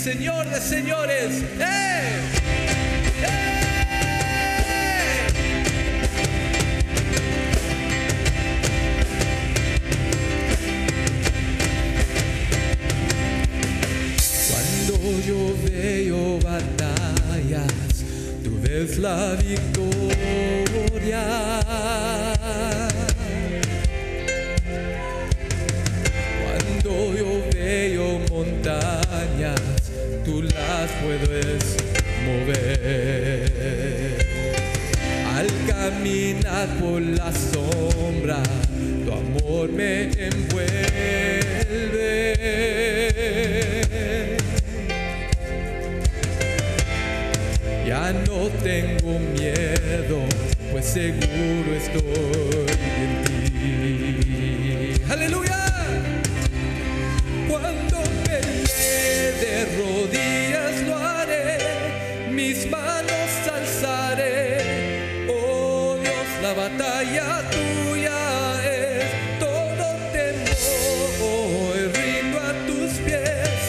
Señor de señores. ¡Eh! ¡Eh! Cuando yo veo batallas, tú ves la victoria. Cuando yo veo montañas, tú las puedes mover. Al caminar por la sombra, tu amor me envuelve. Ya no tengo miedo, pues seguro estoy en ti. ¡Aleluya! Cuando pelee de rodillas lo haré, mis manos alzaré. Oh Dios, la batalla tuya es, todo temor rindo a tus pies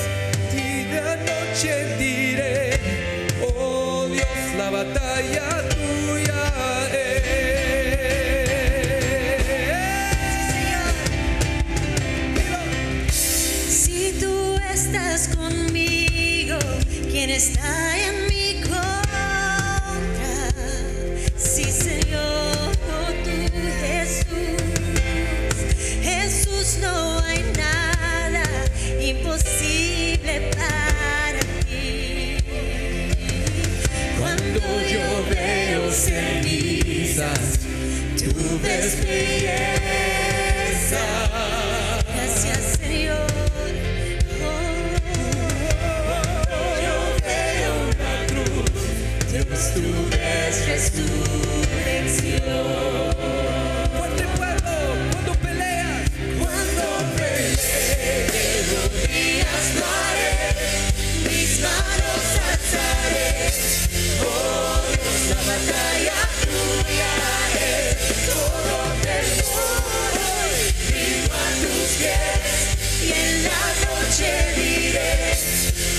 y de anoche diré, oh Dios, la batalla tuya es. Si tú estás conmigo, ¿quién está en mi contra? Sí, Señor, tú Jesús. Jesús, no hay nada imposible para ti. Cuando yo veo cenizas, tú ves belleza. Gracias, Señor. Dios, tú ves resurrección. Fuerte pueblo, cuando peleas, Cuando peleé de rodillas lo haré, mis manos alzaré. Oh Dios, la batalla tuya es, todo temor rindo a tus pies y en la noche diré,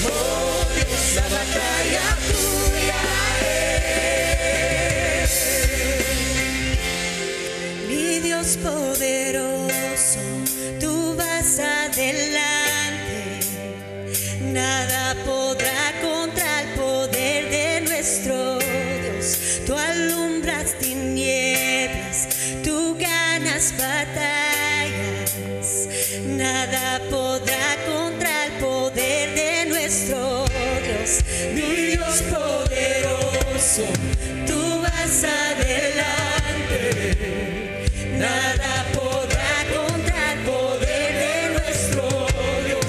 oh Dios, la batalla tuya es. Mi Dios poderoso, tú vas adelante, nada podrá contra el poder de nuestro Dios. Tú alumbras tinieblas, tú ganas batallas, nada podrá contra el poder de nuestro Dios. Mi Dios poderoso, tú vas adelante, nada podrá contra el poder de nuestro Dios.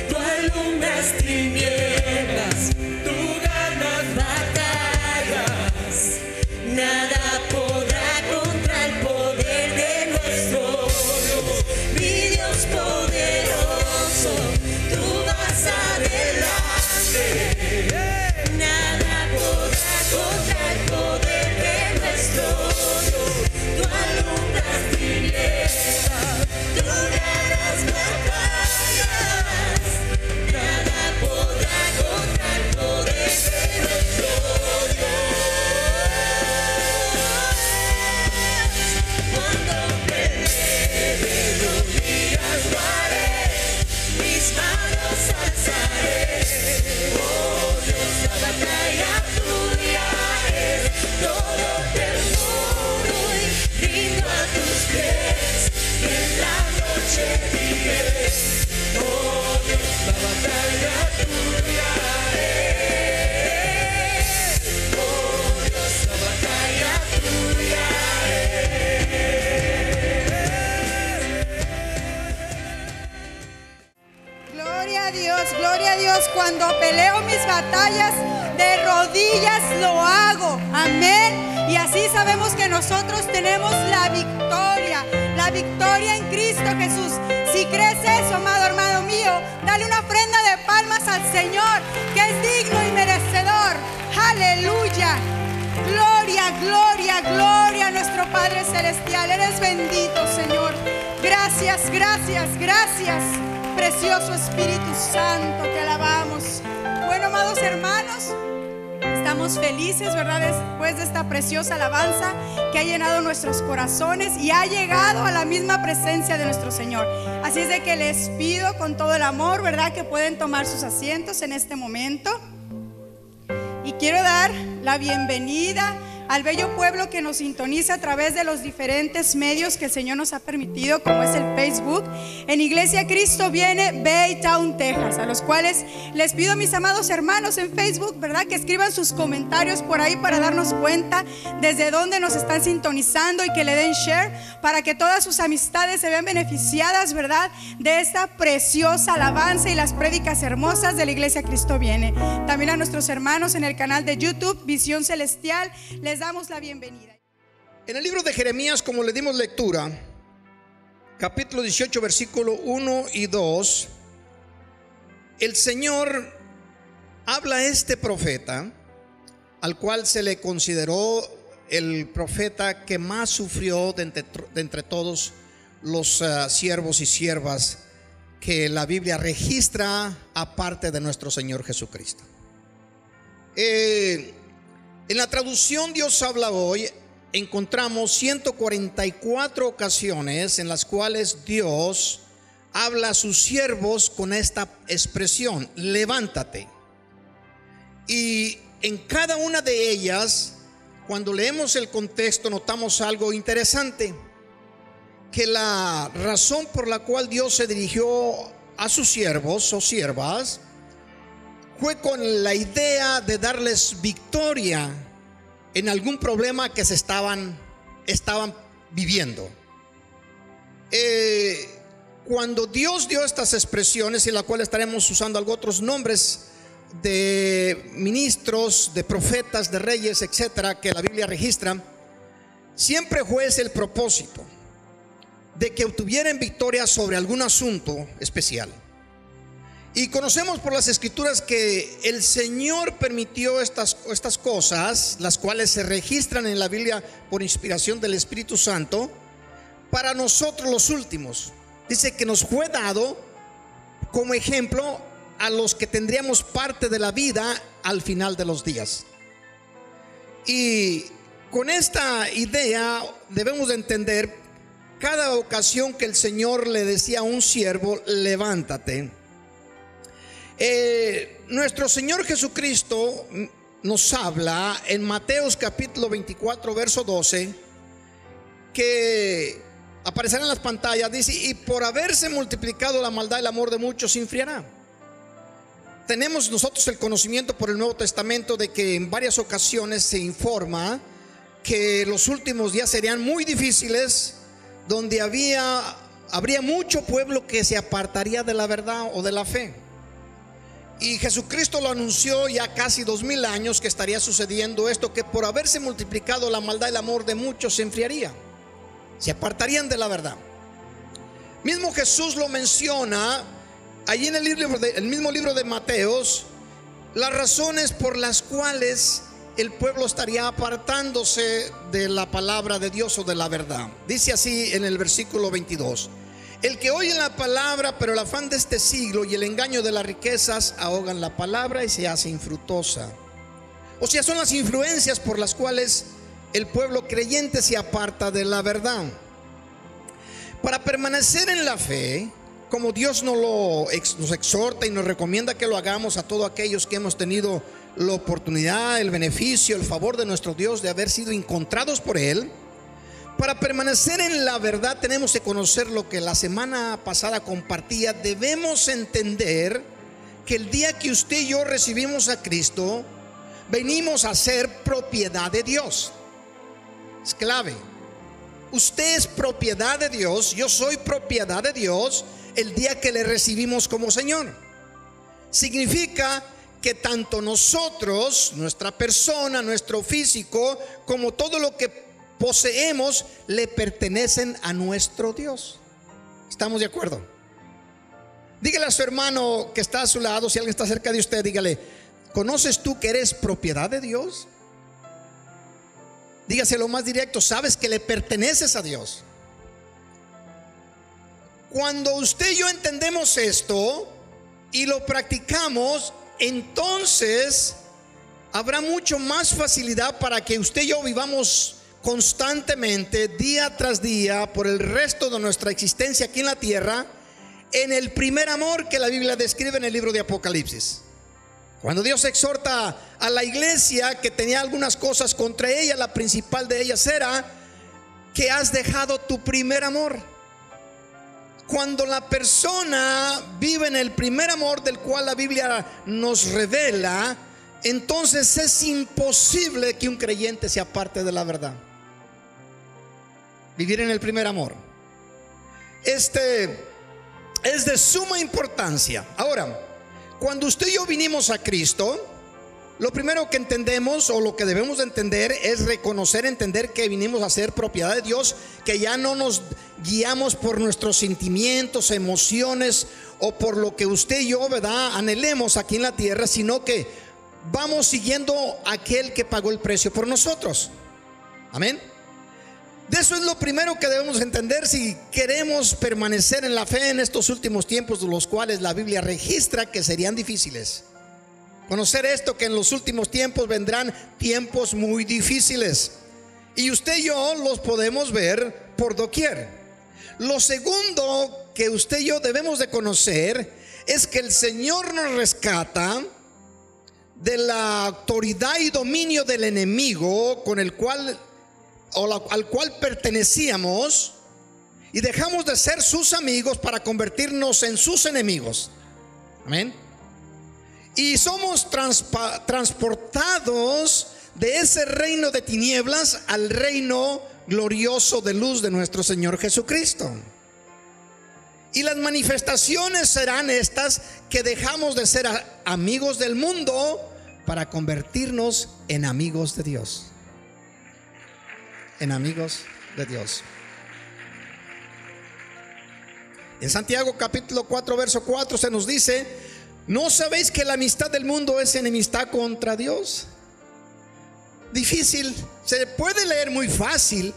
Tú alumbras tinieblas, tú ganas batallas, nada podrá contra el poder de nuestro Dios. Mi Dios poderoso, tú vas adelante, nada podrá contra el poder de nuestro Dios. Tú alumbras tinieblas, tú ganas batallas, nada podrá contra el poder de nuestro Dios. Cuando peleé de rodillas lo haré, mis manos alzaré. Oh Dios, la batalla tuya es, todo temor hoy rindo a tus pies y en la noche diré, oh Dios, la batalla tuya es, oh Dios, la batalla tuya Gloria a Dios, cuando peleo mis batallas de rodillas lo hago, amén. Y así sabemos que nosotros tenemos la victoria en Cristo Jesús. Si crees eso, amado hermano mío, dale una ofrenda de palmas al Señor, que es digno y merecedor. Aleluya. Gloria, gloria, gloria a nuestro Padre Celestial. Eres bendito, Señor. Gracias, gracias, gracias. Precioso Espíritu Santo, te alabamos. amados hermanos, estamos felices, ¿verdad? Después de esta preciosa alabanza que ha llenado nuestros corazones y ha llegado a la misma presencia de nuestro Señor. Así es de que les pido con todo el amor, ¿verdad?, que pueden tomar sus asientos en este momento. Y quiero dar la bienvenida al bello pueblo que nos sintoniza a través de los diferentes medios que el Señor nos ha permitido, como es el Facebook, en Iglesia Cristo Viene, Baytown, Texas, a los cuales les pido, mis amados hermanos en Facebook, ¿verdad?, que escriban sus comentarios por ahí para darnos cuenta desde dónde nos están sintonizando y que le den share para que todas sus amistades se vean beneficiadas, ¿verdad?, de esta preciosa alabanza y las prédicas hermosas de la Iglesia Cristo Viene. También a nuestros hermanos en el canal de YouTube Visión Celestial les damos la bienvenida. En el libro de Jeremías, como le dimos lectura, capítulo 18, versículo 1 y 2, el Señor habla a este profeta, al cual se le consideró el profeta que más sufrió de entre todos los siervos y siervas que la Biblia registra, aparte de nuestro Señor Jesucristo. En la traducción Dios habla hoy, encontramos 144 ocasiones en las cuales Dios habla a sus siervos con esta expresión: levántate. Y en cada una de ellas, cuando leemos el contexto, notamos algo interesante, que la razón por la cual Dios se dirigió a sus siervos o siervas fue con la idea de darles victoria en algún problema que se estaban viviendo. Cuando Dios dio estas expresiones, en la cual estaremos usando otros nombres de ministros, de profetas, de reyes, etcétera, que la Biblia registra, siempre fue ese el propósito, de que obtuvieran victoria sobre algún asunto especial. Y conocemos por las escrituras que el Señor permitió estas cosas, las cuales se registran en la Biblia por inspiración del Espíritu Santo, para nosotros los últimos. Dice que nos fue dado como ejemplo a los que tendríamos parte de la vida al final de los días. Y con esta idea debemos de entender cada ocasión que el Señor le decía a un siervo: levántate. Nuestro Señor Jesucristo nos habla en Mateos capítulo 24 verso 12, que aparecerá en las pantallas. Dice: y por haberse multiplicado la maldad, el amor de muchos se enfriará. Tenemos nosotros el conocimiento por el Nuevo Testamento de que en varias ocasiones se informa que los últimos días serían muy difíciles, donde habría mucho pueblo que se apartaría de la verdad o de la fe. Y Jesucristo lo anunció ya casi 2000 años que estaría sucediendo esto, que por haberse multiplicado la maldad, el amor de muchos se enfriaría, se apartarían de la verdad. Mismo Jesús lo menciona allí en el mismo libro de Mateos, las razones por las cuales el pueblo estaría apartándose de la palabra de Dios o de la verdad. Dice así en el versículo 22: el que oye la palabra, pero el afán de este siglo y el engaño de las riquezas ahogan la palabra y se hace infructuosa. O sea, son las influencias por las cuales el pueblo creyente se aparta de la verdad. Para permanecer en la fe, como Dios nos exhorta y nos recomienda que lo hagamos a todos aquellos que hemos tenido la oportunidad, el beneficio, el favor de nuestro Dios de haber sido encontrados por Él, para permanecer en la verdad tenemos que conocer lo que la semana pasada compartía. Debemos entender que el día que usted y yo recibimos a Cristo, venimos a ser propiedad de Dios. Es clave. Usted es propiedad de Dios, yo soy propiedad de Dios el día que le recibimos como Señor. Significa que tanto nosotros, nuestra persona, nuestro físico, como todo lo que poseemos, le pertenecen a nuestro Dios. ¿Estamos de acuerdo? Dígale a su hermano que está a su lado, si alguien está cerca de usted, dígale: ¿conoces tú que eres propiedad de Dios? Dígaselo más directo: ¿sabes que le perteneces a Dios? Cuando usted y yo entendemos esto y lo practicamos, entonces habrá mucho más facilidad para que usted y yo vivamos constantemente, día tras día, por el resto de nuestra existencia aquí en la tierra, en el primer amor que la Biblia describe en el libro de Apocalipsis. Cuando Dios exhorta a la iglesia que tenía algunas cosas contra ella, la principal de ellas era que has dejado tu primer amor. Cuando la persona vive en el primer amor del cual la Biblia nos revela, entonces es imposible que un creyente se aparte de la verdad. Vivir en el primer amor es de suma importancia. Ahora, cuando usted y yo vinimos a Cristo, lo primero que entendemos, o lo que debemos de entender, es reconocer, entender que vinimos a ser propiedad de Dios, que ya no nos guiamos por nuestros sentimientos, emociones, o por lo que usted y yo, ¿verdad?, anhelemos aquí en la tierra, sino que vamos siguiendo a aquel que pagó el precio por nosotros. Amén. De eso es lo primero que debemos entender si queremos permanecer en la fe en estos últimos tiempos, de los cuales la Biblia registra que serían difíciles. Conocer esto, que en los últimos tiempos vendrán tiempos muy difíciles, y usted y yo los podemos ver por doquier. Lo segundo que usted y yo debemos de conocer es que el Señor nos rescata de la autoridad y dominio del enemigo con el cual al cual pertenecíamos, y dejamos de ser sus amigos para convertirnos en sus enemigos. Amén. Y somos transportados de ese reino de tinieblas al reino glorioso de luz de nuestro Señor Jesucristo. Y las manifestaciones serán estas: que dejamos de ser amigos del mundo para convertirnos en amigos de Dios. En amigos de Dios. En Santiago capítulo 4 verso 4 se nos dice: ¿no sabéis que la amistad del mundo es enemistad contra Dios? Difícil, se puede leer muy fácil,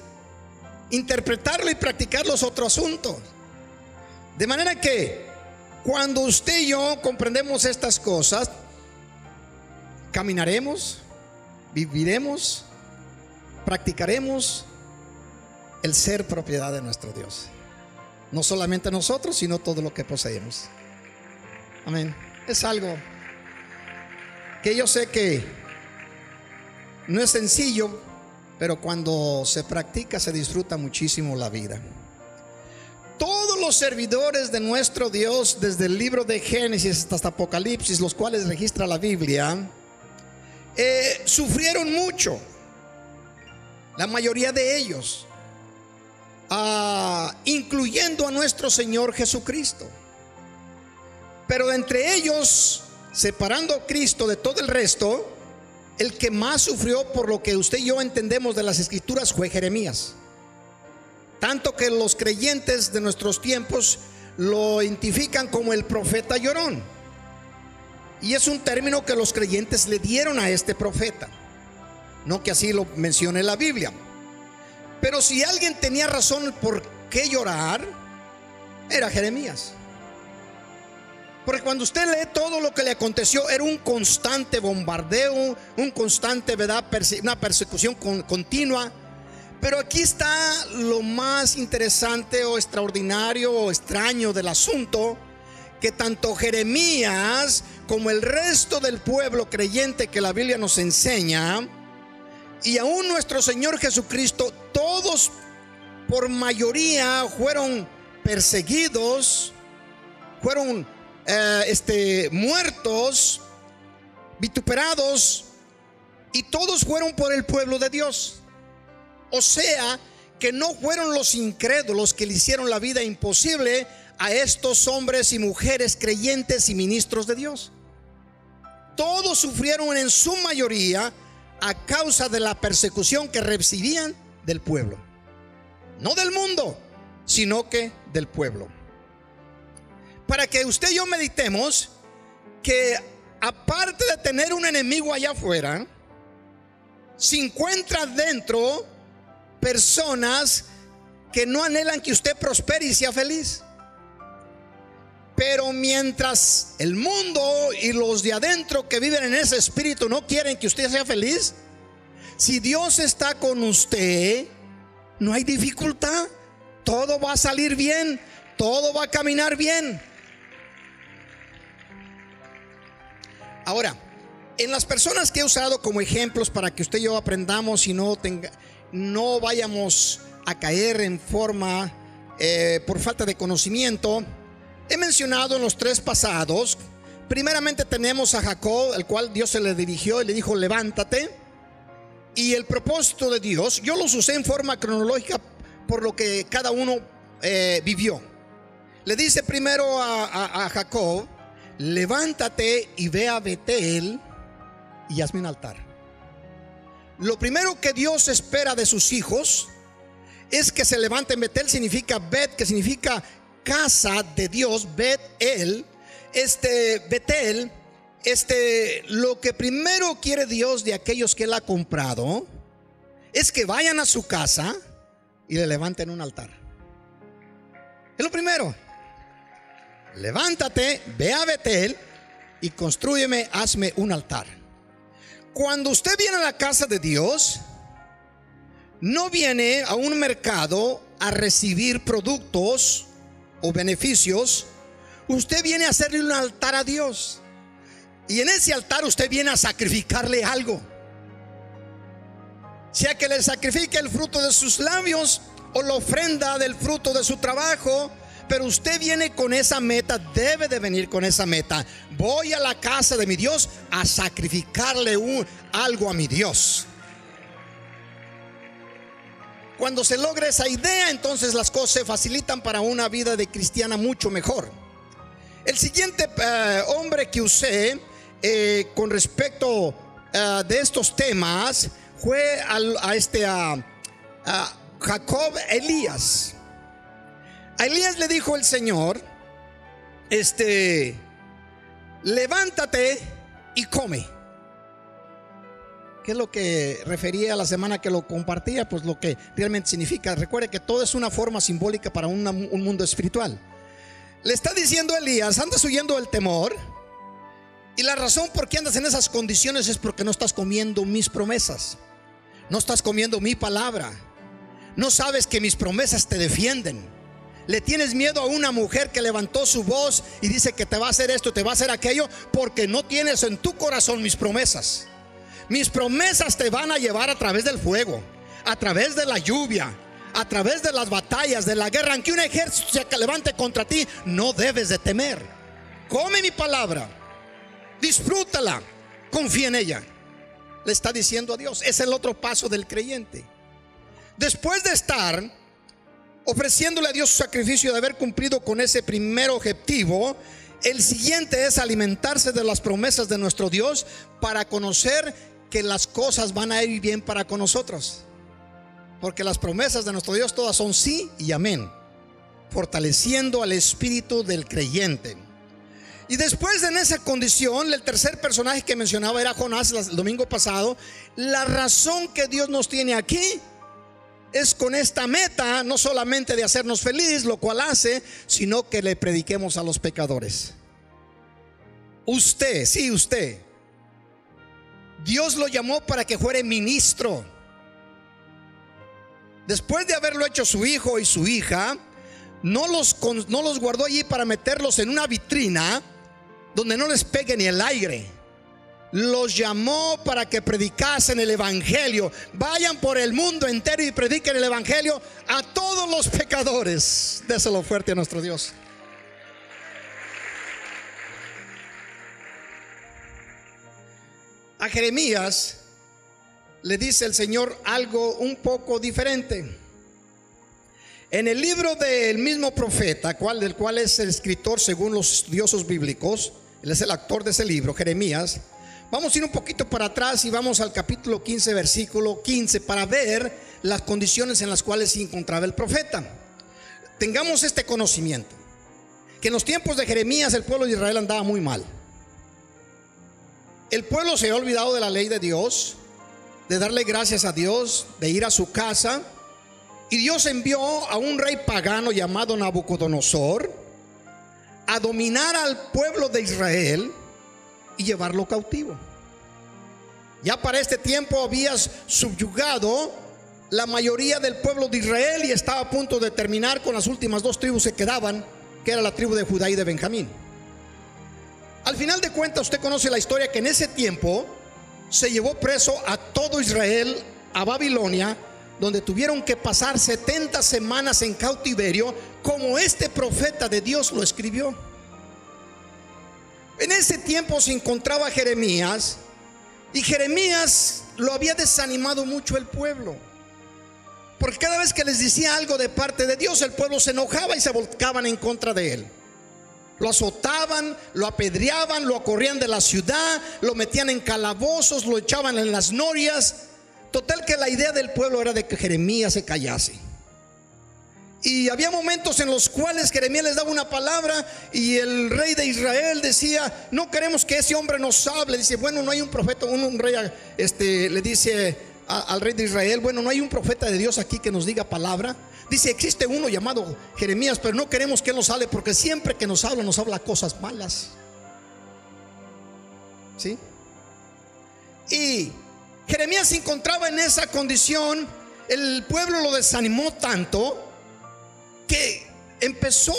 interpretarlo y practicarlo es otro asunto. De manera que cuando usted y yo comprendemos estas cosas, caminaremos, viviremos, practicaremos el ser propiedad de nuestro Dios. No solamente nosotros, sino todo lo que poseemos. Amén. Es algo que yo sé que no es sencillo, pero cuando se practica se disfruta muchísimo la vida. Todos los servidores de nuestro Dios, desde el libro de Génesis hasta Apocalipsis, los cuales registra la Biblia, sufrieron mucho. La mayoría de ellos, incluyendo a nuestro Señor Jesucristo. Pero entre ellos, separando a Cristo de todo el resto, el que más sufrió, por lo que usted y yo entendemos de las Escrituras, fue Jeremías. Tanto que los creyentes de nuestros tiempos lo identifican como el profeta llorón. Y es un término que los creyentes le dieron a este profeta, no que así lo mencione la Biblia. Pero si alguien tenía razón por qué llorar, era Jeremías. Porque cuando usted lee todo lo que le aconteció, era un constante bombardeo, un constante, ¿verdad?, una persecución continua. Pero aquí está lo más interesante o extraordinario o extraño del asunto: que tanto Jeremías como el resto del pueblo creyente que la Biblia nos enseña, y aún nuestro Señor Jesucristo, todos por mayoría fueron perseguidos, fueron muertos, vituperados, y todos fueron por el pueblo de Dios. O sea, que no fueron los incrédulos que le hicieron la vida imposible a estos hombres y mujeres creyentes y ministros de Dios. Todos sufrieron en su mayoría a causa de la persecución que recibían del pueblo. No del mundo, sino que del pueblo. Para que usted y yo meditemos que aparte de tener un enemigo allá afuera, se encuentra dentro personas que no anhelan que usted prospere y sea feliz. Pero mientras el mundo y los de adentro que viven en ese espíritu no quieren que usted sea feliz, si Dios está con usted, no hay dificultad. Todo va a salir bien, todo va a caminar bien. Ahora, en las personas que he usado como ejemplos para que usted y yo aprendamos y no vayamos a caer en forma por falta de conocimiento, he mencionado en los 3 pasados. Primeramente tenemos a Jacob, al cual Dios se le dirigió y le dijo: levántate. Y el propósito de Dios, yo los usé en forma cronológica por lo que cada uno vivió. Le dice primero a Jacob: levántate y ve a Betel y hazme un altar. Lo primero que Dios espera de sus hijos es que se levanten. Betel significa Bet, que significa casa de Dios. Betel, Betel, lo que primero quiere Dios de aquellos que Él ha comprado es que vayan a su casa y le levanten un altar. Es lo primero. Levántate, ve a Betel y constrúyeme, hazme un altar. Cuando usted viene a la casa de Dios, no viene a un mercado a recibir productos o beneficios. Usted viene a hacerle un altar a Dios. Y en ese altar usted viene a sacrificarle algo. Sea que le sacrifique el fruto de sus labios o la ofrenda del fruto de su trabajo. Pero usted viene con esa meta, debe de venir con esa meta. Voy a la casa de mi Dios a sacrificarle algo a mi Dios. Cuando se logra esa idea, entonces las cosas se facilitan para una vida de cristiana mucho mejor. El siguiente hombre que usé con respecto de estos temas fue a Jacob, Elías. A Elías le dijo el Señor: levántate y come. ¿Qué es lo que refería a la semana que lo compartía? Pues lo que realmente significa. Recuerde que todo es una forma simbólica para un mundo espiritual. Le está diciendo a Elías: andas huyendo del temor, y la razón por qué andas en esas condiciones es porque no estás comiendo mis promesas, no estás comiendo mi palabra, no sabes que mis promesas te defienden. Le tienes miedo a una mujer que levantó su voz y dice que te va a hacer esto, te va a hacer aquello, porque no tienes en tu corazón mis promesas. Mis promesas te van a llevar a través del fuego, a través de la lluvia, a través de las batallas, de la guerra. Aunque un ejército se levante contra ti, no debes de temer. Come mi palabra, disfrútala, confía en ella. Le está diciendo a Dios. Es el otro paso del creyente. Después de estar ofreciéndole a Dios su sacrificio, de haber cumplido con ese primer objetivo, el siguiente es alimentarse de las promesas de nuestro Dios para conocer que las cosas van a ir bien para con nosotros. Porque las promesas de nuestro Dios todas son sí y amén, fortaleciendo al espíritu del creyente. Y después de en esa condición, el tercer personaje que mencionaba era Jonás el domingo pasado. La razón que Dios nos tiene aquí es con esta meta, no solamente de hacernos feliz, lo cual hace, sino que le prediquemos a los pecadores. Usted, sí, usted, Dios lo llamó para que fuera ministro. Después de haberlo hecho su hijo y su hija, no los guardó allí para meterlos en una vitrina donde no les pegue ni el aire. Los llamó para que predicasen el evangelio. Vayan por el mundo entero y prediquen el evangelio a todos los pecadores. Déselo fuerte a nuestro Dios. A Jeremías le dice el Señor algo un poco diferente. En el libro del mismo profeta, del cual es el escritor según los estudiosos bíblicos, él es el autor de ese libro, Jeremías. Vamos a ir un poquito para atrás y vamos al capítulo 15, versículo 15, para ver las condiciones en las cuales se encontraba el profeta. Tengamos este conocimiento, que en los tiempos de Jeremías el pueblo de Israel andaba muy mal. El pueblo se había olvidado de la ley de Dios, de darle gracias a Dios, de ir a su casa. Y Dios envió a un rey pagano llamado Nabucodonosor a dominar al pueblo de Israel y llevarlo cautivo. Ya para este tiempo habías subyugado la mayoría del pueblo de Israel y estaba a punto de terminar con las últimas dos tribus que quedaban, que era la tribu de Judá y de Benjamín. Al final de cuentas, usted conoce la historia que en ese tiempo se llevó preso a todo Israel a Babilonia, donde tuvieron que pasar 70 semanas en cautiverio, como este profeta de Dios lo escribió. En ese tiempo se encontraba Jeremías, y Jeremías lo había desanimado mucho el pueblo, porque cada vez que les decía algo de parte de Dios, el pueblo se enojaba y se volcaban en contra de él. Lo azotaban, lo apedreaban, lo corrían de la ciudad, lo metían en calabozos, lo echaban en las norias. Total que la idea del pueblo era de que Jeremías se callase. Y había momentos en los cuales Jeremías les daba una palabra y el rey de Israel decía: no queremos que ese hombre nos hable. Dice: bueno, no hay un profeta, un rey le dice al rey de Israel: bueno, no hay un profeta de Dios aquí que nos diga palabra. Dice: existe uno llamado Jeremías, pero no queremos que él nos hable, porque siempre que nos habla cosas malas. ¿Sí? Y Jeremías se encontraba en esa condición. El pueblo lo desanimó tanto que empezó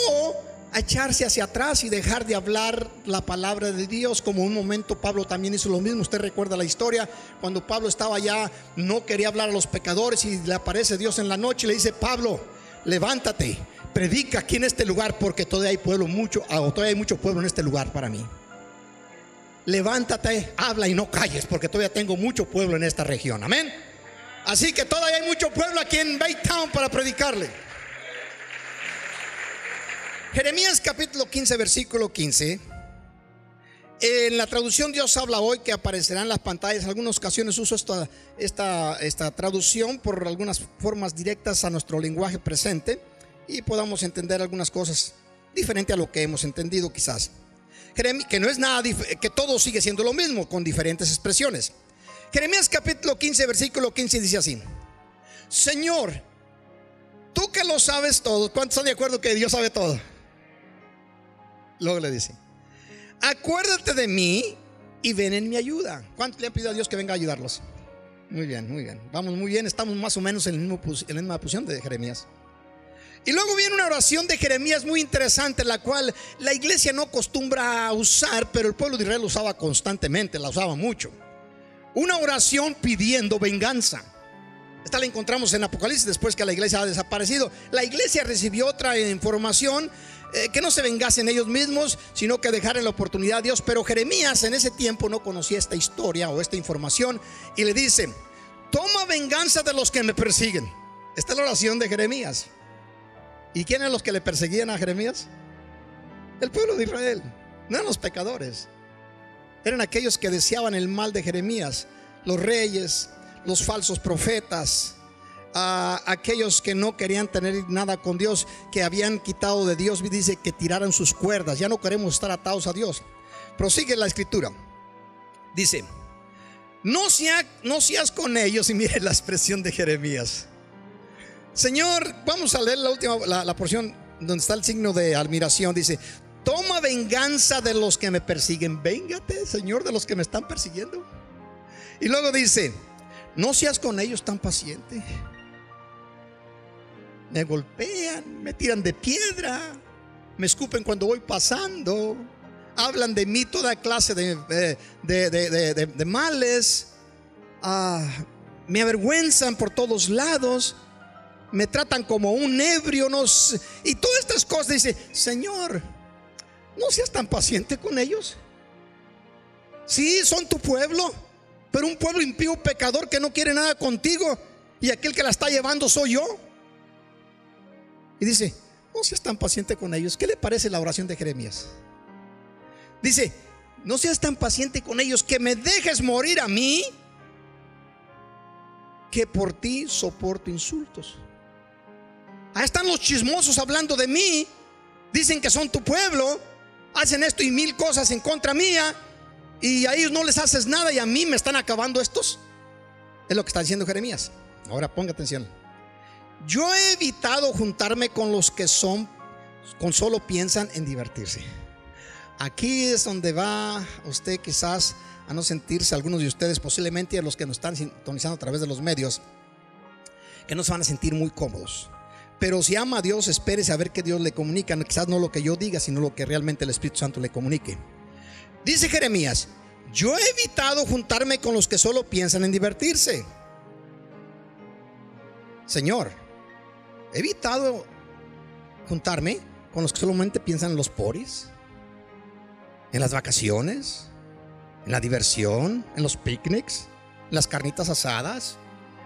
a echarse hacia atrás y dejar de hablar la palabra de Dios. Como un momento Pablo también hizo lo mismo. Usted recuerda la historia, cuando Pablo estaba allá, no quería hablar a los pecadores, y le aparece Dios en la noche y le dice: Pablo, levántate, predica aquí en este lugar, porque todavía hay mucho pueblo en este lugar para mí. Levántate, habla y no calles, porque todavía tengo mucho pueblo en esta región. Amén. Así que todavía hay mucho pueblo aquí en Baytown para predicarle. Jeremías capítulo 15, versículo 15. En la traducción Dios habla hoy, que aparecerá en las pantallas. En algunas ocasiones uso esta traducción por algunas formas directas a nuestro lenguaje presente, y podamos entender algunas cosas diferentes a lo que hemos entendido quizás. Que no es nada, que todo sigue siendo lo mismo, con diferentes expresiones. Jeremías capítulo 15, versículo 15 dice así: Señor, tú que lo sabes todo. ¿Cuántos están de acuerdo que Dios sabe todo? Luego le dice: acuérdate de mí y ven en mi ayuda. ¿Cuántos le han pedido a Dios que venga a ayudarlos? Muy bien, muy bien. Vamos muy bien, estamos más o menos en la misma posición de Jeremías. Y luego viene una oración de Jeremías muy interesante, la cual la iglesia no acostumbra a usar, pero el pueblo de Israel la usaba constantemente, la usaba mucho. Una oración pidiendo venganza. Esta la encontramos en Apocalipsis, después que la iglesia ha desaparecido. La iglesia recibió otra información, que no se vengasen ellos mismos, sino que dejaran la oportunidad a Dios. Pero Jeremías en ese tiempo no conocía esta historia o esta información, y le dice: toma venganza de los que me persiguen. Esta es la oración de Jeremías. ¿Y quién eran los que le perseguían a Jeremías? El pueblo de Israel. No eran los pecadores, eran aquellos que deseaban el mal de Jeremías: los reyes, los falsos profetas, aquellos que no querían tener nada con Dios, que habían quitado de Dios. Dice que tiraran sus cuerdas. Ya no queremos estar atados a Dios. Prosigue la escritura. Dice: no seas con ellos. Y mire la expresión de Jeremías. Señor, vamos a leer la porción donde está el signo de admiración. Dice: toma venganza de los que me persiguen. Véngate, Señor, de los que me están persiguiendo. Y luego dice: no seas con ellos tan paciente. Me golpean, me tiran de piedra, me escupen cuando voy pasando, hablan de mí toda clase de males, me avergüenzan por todos lados, me tratan como un ebrio, y todas estas cosas. Dice: Señor, no seas tan paciente con ellos. Sí, son tu pueblo, pero un pueblo impío, pecador, que no quiere nada contigo, y aquel que la está llevando soy yo. Y dice: no seas tan paciente con ellos. ¿Qué le parece la oración de Jeremías? Dice: no seas tan paciente con ellos, que me dejes morir a mí, que por ti soporto insultos. Ahí están los chismosos hablando de mí, dicen que son tu pueblo, hacen esto y mil cosas en contra mía, y a ellos no les haces nada, y a mí me están acabando estos. Es lo que está diciendo Jeremías. Ahora ponga atención. Yo he evitado juntarme con los que solo piensan en divertirse. Aquí es donde va usted quizás a no sentirse, algunos de ustedes posiblemente, a los que nos están sintonizando a través de los medios, que no se van a sentir muy cómodos. Pero si ama a Dios, espérese a ver qué Dios le comunica. Quizás no lo que yo diga, sino lo que realmente el Espíritu Santo le comunique. Dice Jeremías: yo he evitado juntarme con los que solo piensan en divertirse. Señor, he evitado juntarme con los que solamente piensan en los poris, en las vacaciones, en la diversión, en los picnics, en las carnitas asadas.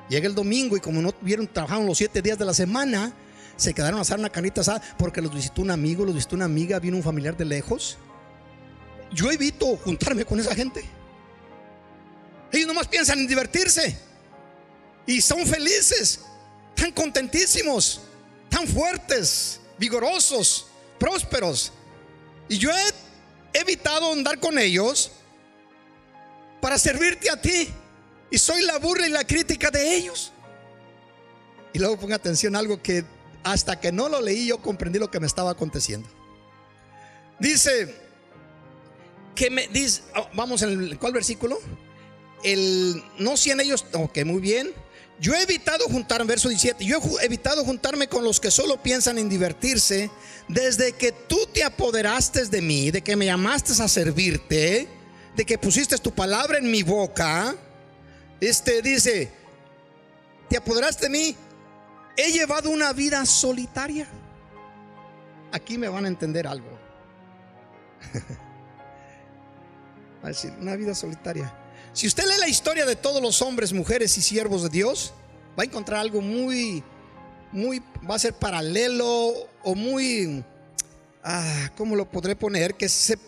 Llega el domingo y como no trabajaron los 7 días de la semana, se quedaron a hacer una carnita asada porque los visitó un amigo, los visitó una amiga, vino un familiar de lejos. Yo evito juntarme con esa gente. Ellos nomás piensan en divertirse y son felices, tan contentísimos, tan fuertes, vigorosos, prósperos. Y yo he evitado andar con ellos para servirte a ti, y soy la burla y la crítica de ellos. Y luego ponga atención a algo que hasta que no lo leí yo comprendí lo que me estaba aconteciendo. Dice vamos en el ¿cuál versículo? No 100 ellos, ok, muy bien. Yo he evitado juntarme, verso 17, yo he evitado juntarme con los que solo piensan en divertirse desde que tú te apoderaste de mí, de que me llamaste a servirte, de que pusiste tu palabra en mi boca. Dice, te apoderaste de mí, he llevado una vida solitaria. Aquí me van a entender algo. Va a decir, una vida solitaria. Si usted lee la historia de todos los hombres, mujeres y siervos de Dios, va a encontrar algo muy, va a ser paralelo o muy, ¿cómo lo podré poner? Que se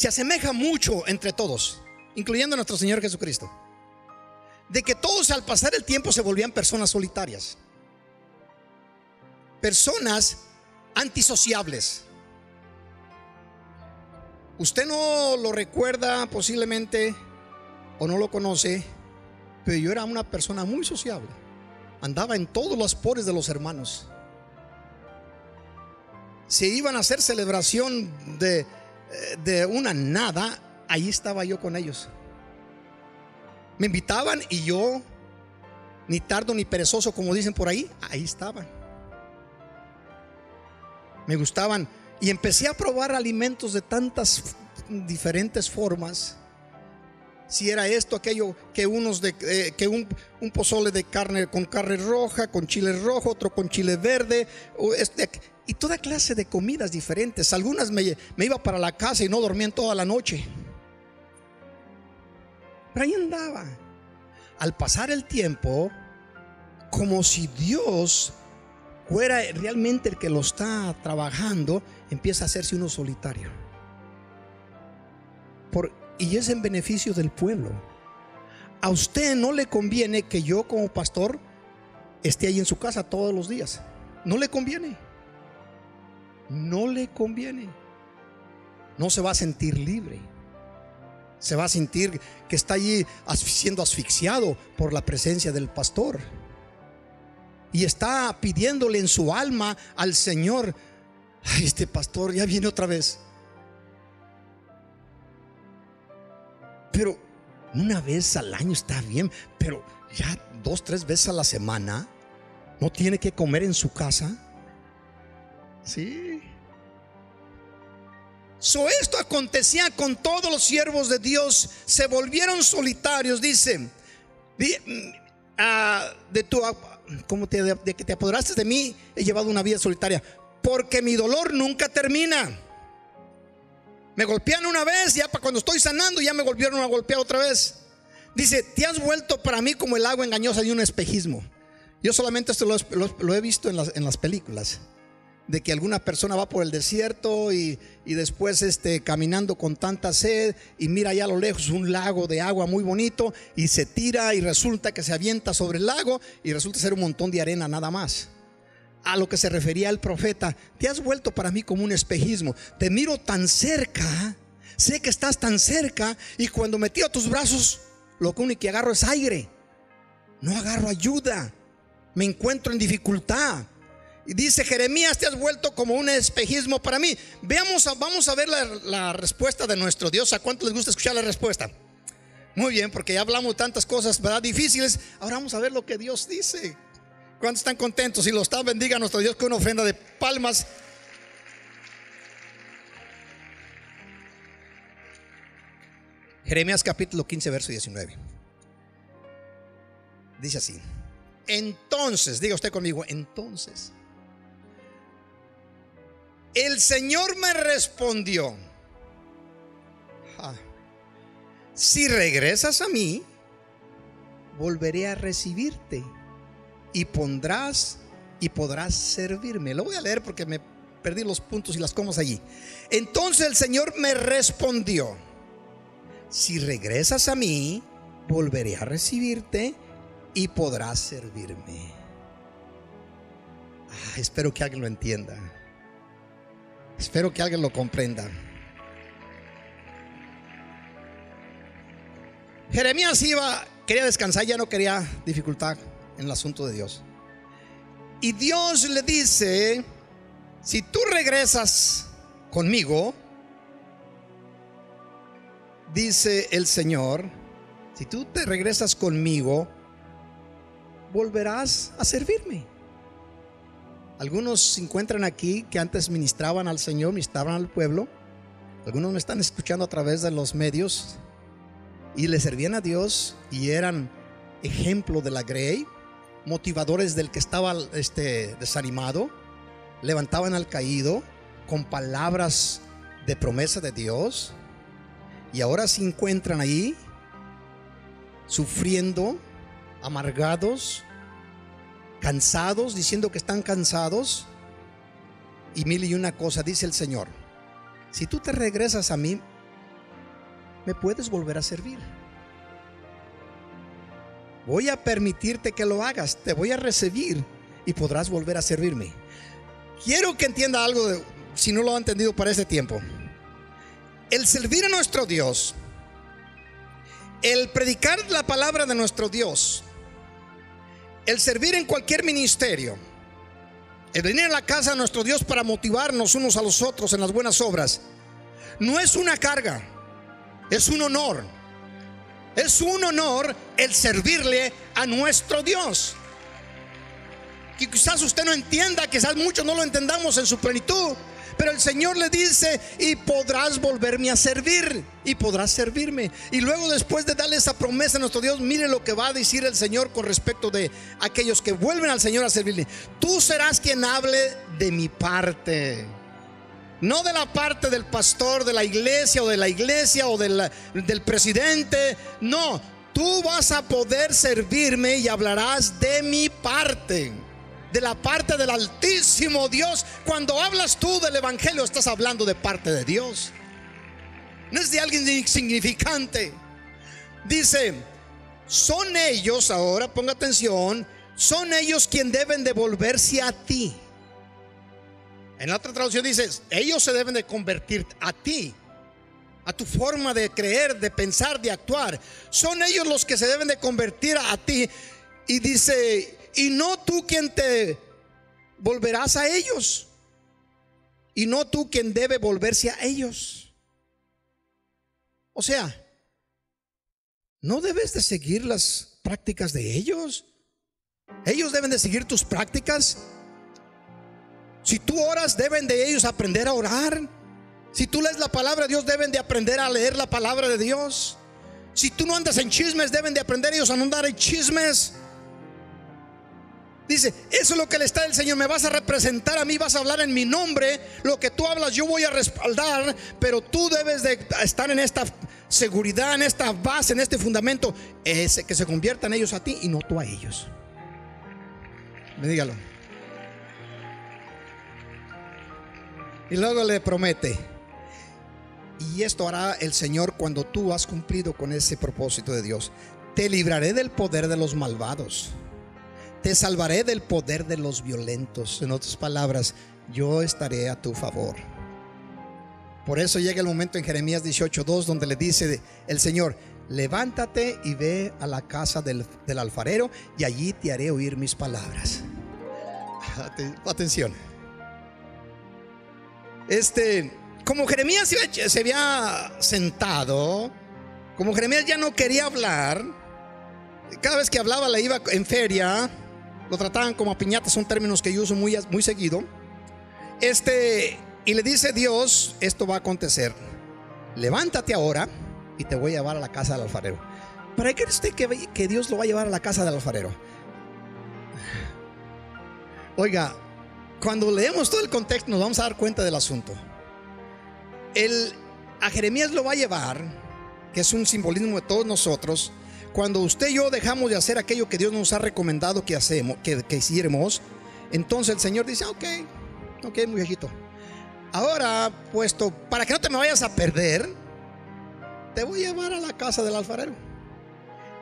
asemeja mucho entre todos, incluyendo a nuestro Señor Jesucristo. De que todos al pasar el tiempo se volvían personas solitarias, personas antisociables. Usted no lo recuerda posiblemente o no lo conoce, pero yo era una persona muy sociable. Andaba en todos los poros de los hermanos. Si iban a hacer celebración de una nada, ahí estaba yo con ellos. Me invitaban y yo, ni tardo ni perezoso, como dicen por ahí, ahí estaban. Me gustaban y empecé a probar alimentos de tantas diferentes formas. Si era esto, aquello, que unos que un pozole de carne con carne roja, con chile rojo, otro con chile verde, y toda clase de comidas diferentes. Algunas me iba para la casa y no dormía en toda la noche. Pero ahí andaba. Al pasar el tiempo, como si Dios fuera realmente el que lo está trabajando, empieza a hacerse uno solitario. Y es en beneficio del pueblo. A usted no le conviene que yo como pastor esté ahí en su casa todos los días. No le conviene. No le conviene. No se va a sentir libre. Se va a sentir que está allí siendo asfixiado por la presencia del pastor. Y está pidiéndole en su alma al Señor: ay, este pastor ya viene otra vez. Pero una vez al año está bien, pero ya 2, 3 veces a la semana no tiene que comer en su casa. Sí. Esto acontecía con todos los siervos de Dios. Se volvieron solitarios. Dice, de que te apoderaste de mí, he llevado una vida solitaria, porque mi dolor nunca termina. Me golpean una vez, ya para cuando estoy sanando ya me volvieron a golpear otra vez. Dice, te has vuelto para mí como el agua engañosa de un espejismo. Yo solamente esto lo he visto en las películas, de que alguna persona va por el desierto y después caminando con tanta sed y mira allá a lo lejos un lago de agua muy bonito y se tira y resulta que se avienta sobre el lago y resulta ser un montón de arena nada más. A lo que se refería el profeta: te has vuelto para mí como un espejismo. Te miro tan cerca, sé que estás tan cerca, y cuando me tiro a tus brazos, lo único que agarro es aire, no agarro ayuda. Me encuentro en dificultad. Y dice: Jeremías, te has vuelto como un espejismo para mí. Vamos a ver la respuesta de nuestro Dios. ¿A cuánto les gusta escuchar la respuesta? Muy bien, porque ya hablamos de tantas cosas, ¿verdad?, difíciles. Ahora vamos a ver lo que Dios dice. ¿Cuántos están contentos? Si lo están, bendiga a nuestro Dios con una ofrenda de palmas. Jeremías capítulo 15, verso 19. Dice así: entonces, diga usted conmigo, entonces el Señor me respondió: si regresas a mí, volveré a recibirte y podrás servirme. Lo voy a leer porque me perdí los puntos y las comas allí. Entonces el Señor me respondió: si regresas a mí, volveré a recibirte y podrás servirme. Espero que alguien lo entienda. Espero que alguien lo comprenda. Jeremías quería descansar, ya no quería dificultad en el asunto de Dios. Y Dios le dice: si tú regresas conmigo, dice el Señor, si tú te regresas conmigo, volverás a servirme. Algunos se encuentran aquí que antes ministraban al Señor, ministraban al pueblo. Algunos me están escuchando a través de los medios y le servían a Dios y eran ejemplo de la grey, motivadores del que estaba desanimado, levantaban al caído con palabras de promesa de Dios. Y ahora se encuentran ahí sufriendo, amargados, cansados, diciendo que están cansados. Y mil y una cosa dice el Señor: si tú te regresas a mí, me puedes volver a servir. Voy a permitirte que lo hagas, te voy a recibir y podrás volver a servirme. Quiero que entienda algo, si no lo ha entendido para este tiempo. El servir a nuestro Dios, el predicar la palabra de nuestro Dios, el servir en cualquier ministerio, el venir a la casa de nuestro Dios para motivarnos unos a los otros en las buenas obras, no es una carga, es un honor. Es un honor el servirle a nuestro Dios. Que quizás usted no entienda, quizás muchos no lo entendamos en su plenitud, pero el Señor le dice: y podrás volverme a servir, y podrás servirme. Y luego, después de darle esa promesa a nuestro Dios, mire lo que va a decir el Señor con respecto de aquellos que vuelven al Señor a servirle: tú serás quien hable de mi parte, no de la parte del pastor de la iglesia o del presidente. No, tú vas a poder servirme y hablarás de mi parte, de la parte del Altísimo Dios. Cuando hablas tú del Evangelio, estás hablando de parte de Dios, no es de alguien insignificante. Dice: son ellos, ahora ponga atención, son ellos quien deben devolverse a ti. En la otra traducción dice: ellos se deben de convertir a ti, a tu forma de creer, de pensar, de actuar. Son ellos los que se deben de convertir a ti. Y dice: y no tú quien te volverás a ellos, y no tú quien debe volverse a ellos. O sea, no debes de seguir las prácticas de ellos. Ellos deben de seguir tus prácticas. Si tú oras, deben de ellos aprender a orar. Si tú lees la palabra de Dios, deben de aprender a leer la palabra de Dios. Si tú no andas en chismes, deben de aprender ellos a no andar en chismes. Dice: eso es lo que le está el Señor: me vas a representar a mí, vas a hablar en mi nombre. Lo que tú hablas yo voy a respaldar, pero tú debes de estar en esta seguridad, en esta base, en este fundamento, ese que se conviertan ellos a ti y no tú a ellos. Dígalo. Y luego le promete: y esto hará el Señor cuando tú has cumplido con ese propósito de Dios: te libraré del poder de los malvados, te salvaré del poder de los violentos. En otras palabras, yo estaré a tu favor. Por eso llega el momento en Jeremías 18:2 donde le dice el Señor: levántate y ve a la casa del alfarero, y allí te haré oír mis palabras. Atención. Como Jeremías se había sentado, como Jeremías ya no quería hablar, cada vez que hablaba le iba en feria, lo trataban como a piñata, son términos que yo uso muy seguido. Y le dice Dios, esto va a acontecer. Levántate ahora y te voy a llevar a la casa del alfarero. ¿Para qué cree usted que Dios lo va a llevar a la casa del alfarero? Oiga, cuando leemos todo el contexto nos vamos a dar cuenta del asunto. A Jeremías lo va a llevar, que es un simbolismo de todos nosotros. Cuando usted y yo dejamos de hacer aquello que Dios nos ha recomendado que hiciéramos, entonces el Señor dice: ok, muchachito, ahora, puesto para que no te me vayas a perder, te voy a llevar a la casa del alfarero,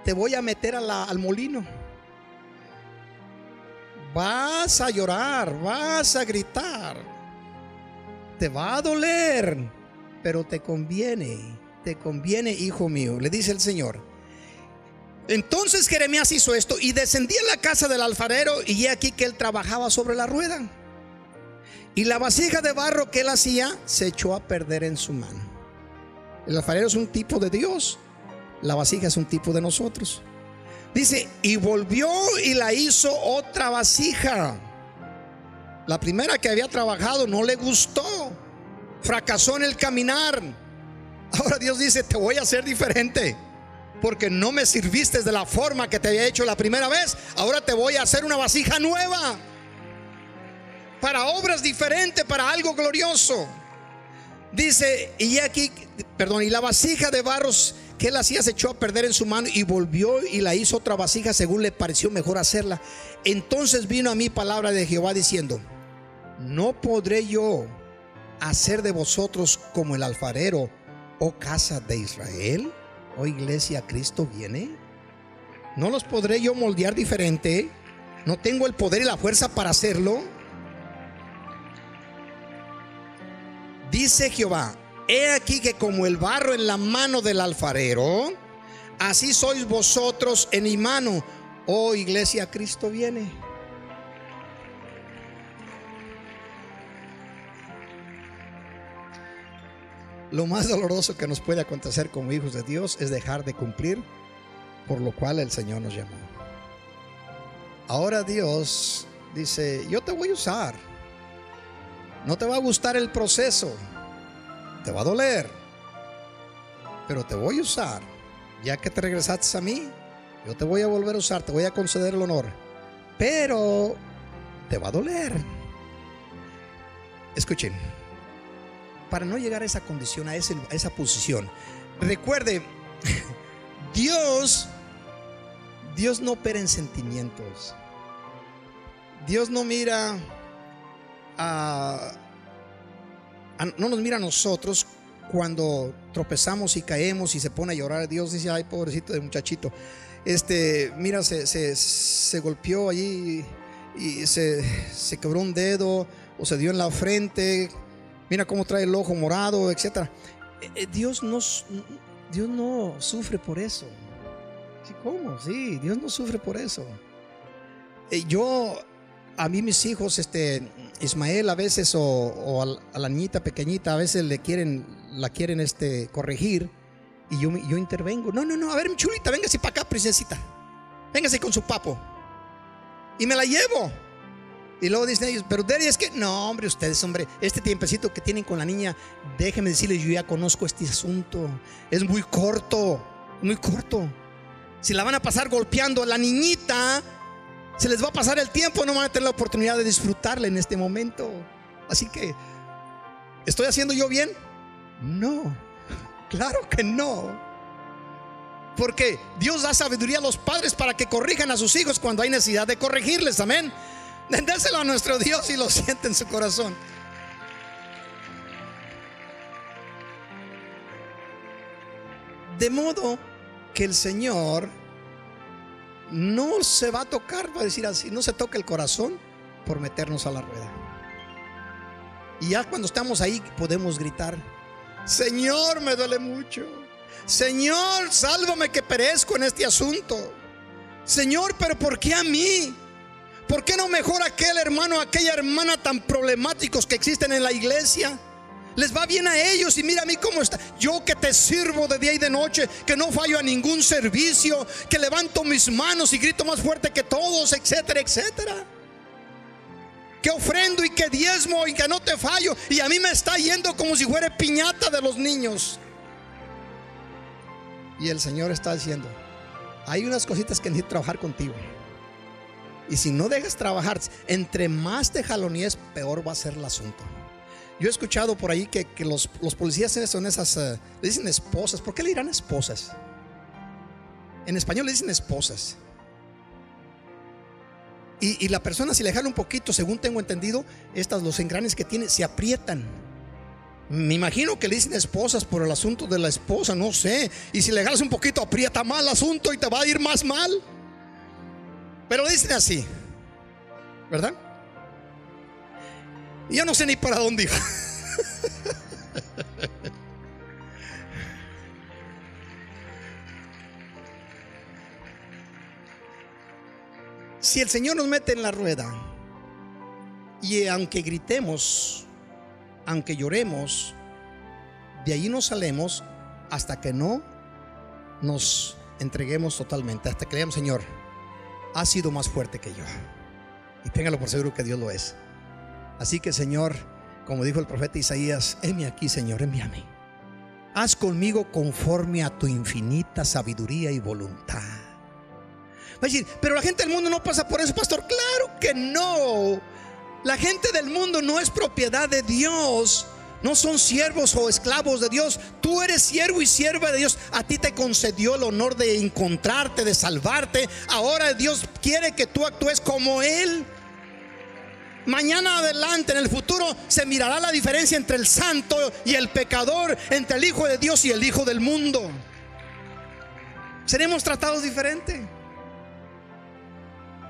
te voy a meter al molino. Vas a llorar, vas a gritar, te va a doler, pero te conviene, hijo mío, le dice el Señor. Entonces Jeremías hizo esto y descendía a la casa del alfarero, y he aquí que él trabajaba sobre la rueda, y la vasija de barro que él hacía se echó a perder en su mano. El alfarero es un tipo de Dios, la vasija es un tipo de nosotros. Dice, y volvió y la hizo otra vasija. La primera que había trabajado no le gustó, fracasó en el caminar. Ahora Dios dice: te voy a hacer diferente, porque no me sirviste de la forma que te había hecho la primera vez. Ahora te voy a hacer una vasija nueva, para obras diferentes, para algo glorioso. Dice, y la vasija de barros que él hacía se echó a perder en su mano, y volvió y la hizo otra vasija según le pareció mejor hacerla. Entonces vino a mí palabra de Jehová diciendo: ¿no podré yo hacer de vosotros como el alfarero, oh casa de Israel? Oh iglesia, Cristo viene. ¿No los podré yo moldear diferente? ¿No tengo el poder y la fuerza para hacerlo? Dice Jehová: he aquí que como el barro en la mano del alfarero, así sois vosotros en mi mano, oh iglesia, Cristo viene. Lo más doloroso que nos puede acontecer como hijos de Dios es dejar de cumplir por lo cual el Señor nos llamó. Ahora Dios dice: yo te voy a usar. No te va a gustar el proceso, te va a doler, pero te voy a usar. Ya que te regresaste a mí, yo te voy a volver a usar, te voy a conceder el honor, pero te va a doler. Escuchen, para no llegar a esa condición, a esa posición, recuerde, Dios no opera en sentimientos. Dios no mira no nos mira a nosotros cuando tropezamos y caemos y se pone a llorar. Dios dice: ay, pobrecito de muchachito, mira, se golpeó allí y se quebró un dedo, o se dio en la frente, mira cómo trae el ojo morado, etcétera. Dios no sufre por eso. ¿Sí? ¿Cómo? Sí, Dios no sufre por eso. A mí mis hijos, Ismael a veces, o a la niñita pequeñita, a veces la quieren corregir, y yo intervengo. No, a ver, mi chulita, véngase para acá, princesita, véngase con su papo, y me la llevo. Y luego dicen ellos: pero Daddy, es que no, hombre, ustedes, hombre, este tiempecito que tienen con la niña, déjenme decirles, yo ya conozco este asunto, es muy corto. Si la van a pasar golpeando a la niñita, se les va a pasar el tiempo, no van a tener la oportunidad de disfrutarla en este momento. Así que, ¿estoy haciendo yo bien? No, claro que no. Porque Dios da sabiduría a los padres para que corrijan a sus hijos cuando hay necesidad de corregirles. Amén. Déselo a nuestro Dios y lo siente en su corazón. De modo que el Señor no se va a tocar, va a decir así, no se toca el corazón por meternos a la rueda. Y ya cuando estamos ahí podemos gritar: Señor, me duele mucho. Señor, sálvame que perezco en este asunto. Señor, pero ¿por qué a mí? ¿Por qué no mejor aquel hermano, aquella hermana tan problemáticos que existen en la iglesia? Les va bien a ellos y mira a mí cómo está. Yo que te sirvo de día y de noche, que no fallo a ningún servicio, que levanto mis manos y grito más fuerte que todos, etcétera, etcétera. Que ofrendo y que diezmo y que no te fallo, y a mí me está yendo como si fuera piñata de los niños. Y el Señor está diciendo: hay unas cositas que necesito trabajar contigo. Y si no dejas trabajar, entre más te jalonees, peor va a ser el asunto. Yo he escuchado por ahí que los policías son esas, le dicen esposas. ¿Por qué le dirán esposas? En español le dicen esposas. Y la persona, si le jala un poquito, según tengo entendido, los engranes que tiene se aprietan. Me imagino que le dicen esposas por el asunto de la esposa, no sé. Y si le jalas un poquito, aprieta más el asunto y te va a ir más mal. Pero le dicen así, ¿verdad? Y yo no sé ni para dónde iba. Si el Señor nos mete en la rueda, y aunque gritemos, aunque lloremos, de allí no salemos hasta que no nos entreguemos totalmente, hasta que digamos: Señor, has sido más fuerte que yo. Y téngalo por seguro que Dios lo es. Así que, Señor, como dijo el profeta Isaías: heme aquí, Señor, envíame. Haz conmigo conforme a tu infinita sabiduría y voluntad. Va a decir: pero la gente del mundo no pasa por eso, pastor. Claro que no. La gente del mundo no es propiedad de Dios. No son siervos o esclavos de Dios. Tú eres siervo y sierva de Dios. A ti te concedió el honor de encontrarte, de salvarte. Ahora Dios quiere que tú actúes como Él. Mañana adelante, en el futuro, se mirará la diferencia entre el santo y el pecador, entre el hijo de Dios y el hijo del mundo. Seremos tratados diferente.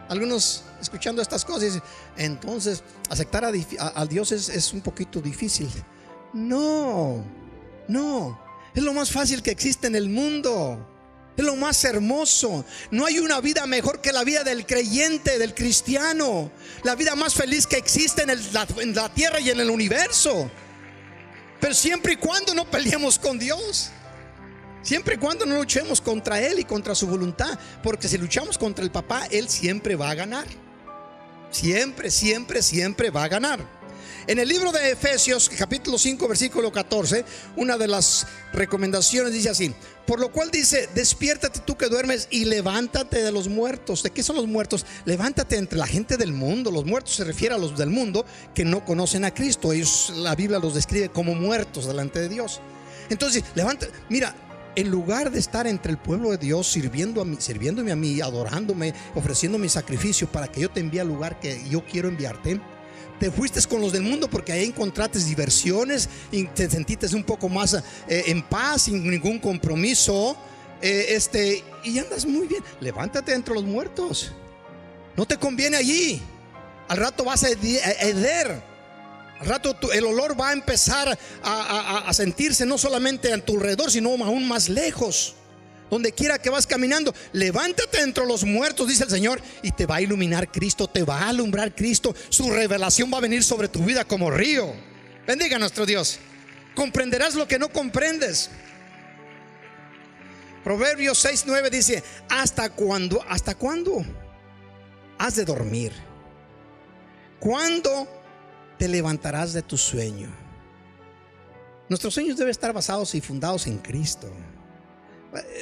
Algunos, escuchando estas cosas, dicen: entonces aceptar a Dios es un poquito difícil. No, es lo más fácil que existe en el mundo. Es lo más hermoso. No hay una vida mejor que la vida del creyente, del cristiano. La vida más feliz que existe en la tierra y en el universo. Pero siempre y cuando no peleemos con Dios, siempre y cuando no luchemos contra Él y contra su voluntad. Porque si luchamos contra el papá, Él siempre va a ganar. Siempre, siempre, siempre va a ganar. En el libro de Efesios, capítulo 5, versículo 14, una de las recomendaciones dice así: por lo cual dice: despiértate tú que duermes y levántate de los muertos. ¿De qué son los muertos? Levántate entre la gente del mundo. Los muertos se refiere a los del mundo que no conocen a Cristo. Ellos, la Biblia los describe como muertos delante de Dios. Entonces, levántate. Mira, en lugar de estar entre el pueblo de Dios sirviéndome a mí, adorándome, ofreciendo mi sacrificio para que yo te envíe al lugar que yo quiero enviarte, te fuiste con los del mundo porque ahí encontraste diversiones y te sentiste un poco más en paz, sin ningún compromiso, y andas muy bien. Levántate entre los muertos. No te conviene allí. Al rato vas a heder. Al rato el olor va a empezar a sentirse no solamente a tu alrededor, sino aún más lejos. Donde quiera que vas caminando, levántate entre los muertos, dice el Señor, y te va a iluminar Cristo, te va a alumbrar Cristo. Su revelación va a venir sobre tu vida como río. Bendiga a nuestro Dios. Comprenderás lo que no comprendes. Proverbios 6:9 dice: ¿hasta cuándo has de dormir? ¿Cuándo te levantarás de tu sueño? Nuestros sueños deben estar basados y fundados en Cristo.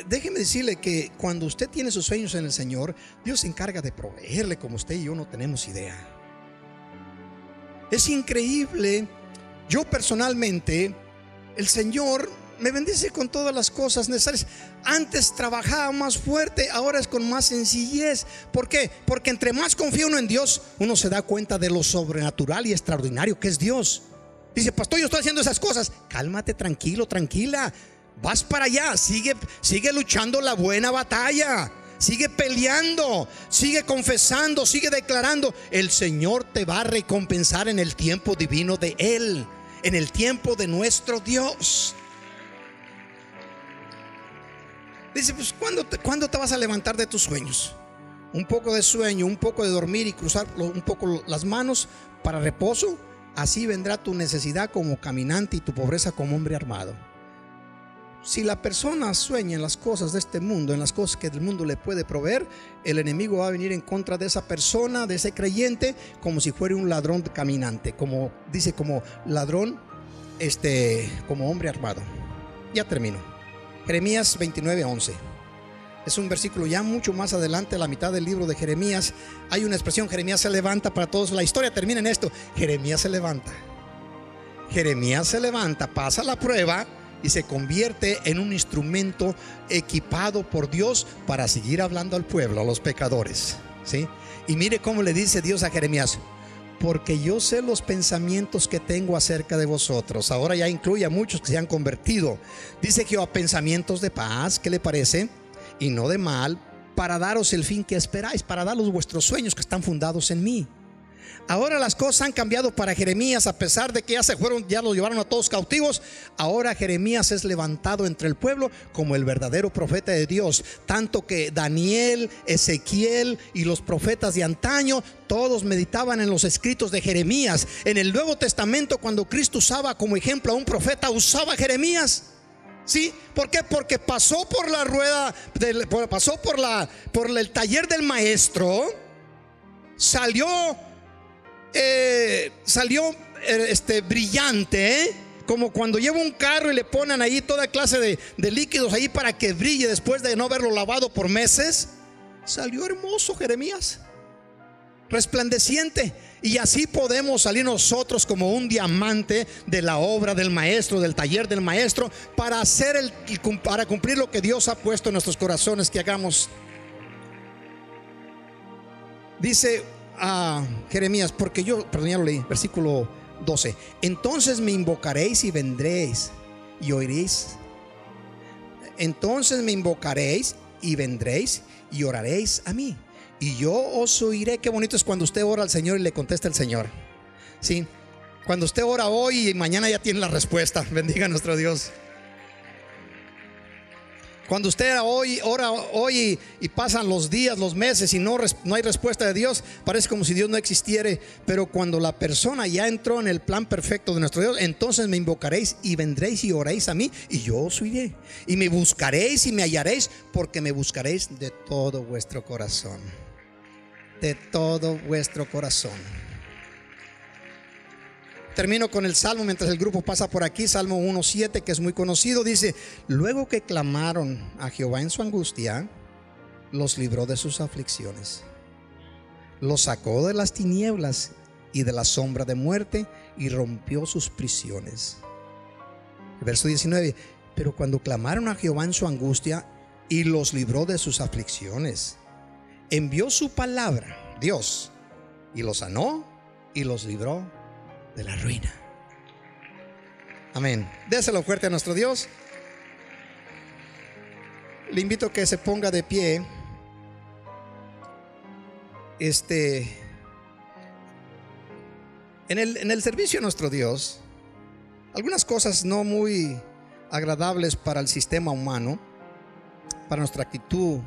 Déjeme decirle que cuando usted tiene sus sueños en el Señor, Dios se encarga de proveerle como usted y yo no tenemos idea. Es increíble. Yo personalmente, el Señor me bendice con todas las cosas necesarias. Antes trabajaba más fuerte, ahora es con más sencillez. ¿Por qué? Porque entre más confía uno en Dios, uno se da cuenta de lo sobrenatural y extraordinario que es Dios. Dice: pastor, yo estoy haciendo esas cosas. Cálmate, tranquilo, tranquila. Vas para allá, sigue luchando la buena batalla. Sigue peleando, sigue confesando, sigue declarando. El Señor te va a recompensar en el tiempo divino de Él, en el tiempo de nuestro Dios. Dice: pues ¿cuándo te vas a levantar de tus sueños? un poco de sueño, un poco de dormir y cruzar un poco las manos para reposo, así vendrá tu necesidad como caminante y tu pobreza como hombre armado. Si la persona sueña en las cosas de este mundo, en las cosas que el mundo le puede proveer, el enemigo va a venir en contra de esa persona, de ese creyente, como si fuera un ladrón caminante, como dice, como ladrón, como hombre armado. Ya termino. Jeremías 29:11. Es un versículo ya mucho más adelante, a la mitad del libro de Jeremías. Hay una expresión: Jeremías se levanta. Para todos, la historia termina en esto: Jeremías se levanta. Jeremías se levanta, pasa la prueba y se convierte en un instrumento equipado por Dios para seguir hablando al pueblo, a los pecadores, ¿sí? Y mire cómo le dice Dios a Jeremías: porque yo sé los pensamientos que tengo acerca de vosotros. Ahora ya incluye a muchos que se han convertido. Dice Jehová: pensamientos de paz, ¿qué le parece? Y no de mal, para daros el fin que esperáis, para daros vuestros sueños que están fundados en mí. Ahora las cosas han cambiado para Jeremías, a pesar de que ya lo llevaron a todos cautivos. Ahora Jeremías es levantado entre el pueblo como el verdadero profeta de Dios. Tanto que Daniel, Ezequiel y los profetas de antaño, todos meditaban en los escritos de Jeremías. En el Nuevo Testamento, cuando Cristo usaba como ejemplo a un profeta, usaba Jeremías. ¿Sí? ¿Por qué? Porque pasó por la rueda, pasó por el taller del maestro, salió brillante, como cuando lleva un carro y le ponen ahí toda clase de líquidos ahí para que brille después de no haberlo lavado por meses. Salió hermoso Jeremías, resplandeciente. Y así podemos salir nosotros como un diamante de la obra del maestro, del taller del maestro, para para cumplir lo que Dios ha puesto en nuestros corazones que hagamos. Dice Jeremías, porque perdón, ya lo leí, versículo 12: entonces me invocaréis y vendréis y oiréis. Entonces me invocaréis y vendréis y oraréis a mí, y yo os oiré. Qué bonito es cuando usted ora al Señor y le contesta el Señor, ¿sí? Cuando usted ora hoy y mañana ya tiene la respuesta. Bendiga a nuestro Dios. Cuando usted ora hoy y pasan los días, los meses y no hay respuesta de Dios, parece como si Dios no existiera. Pero cuando la persona ya entró en el plan perfecto de nuestro Dios, entonces me invocaréis y vendréis y oréis a mí, y yo os oiré. Y me buscaréis y me hallaréis, porque me buscaréis de todo vuestro corazón. De todo vuestro corazón. Termino con el Salmo mientras el grupo pasa por aquí. Salmo 1:7, que es muy conocido. Dice: luego que clamaron a Jehová en su angustia, los libró de sus aflicciones. Los sacó de las tinieblas y de la sombra de muerte, y rompió sus prisiones. Verso 19: pero cuando clamaron a Jehová en su angustia, y los libró de sus aflicciones, envió su palabra, Dios, y los sanó y los libró de la ruina. Amén. Déselo fuerte a nuestro Dios. Le invito a que se ponga de pie. En el servicio a nuestro Dios, algunas cosas no muy agradables para el sistema humano, para nuestra actitud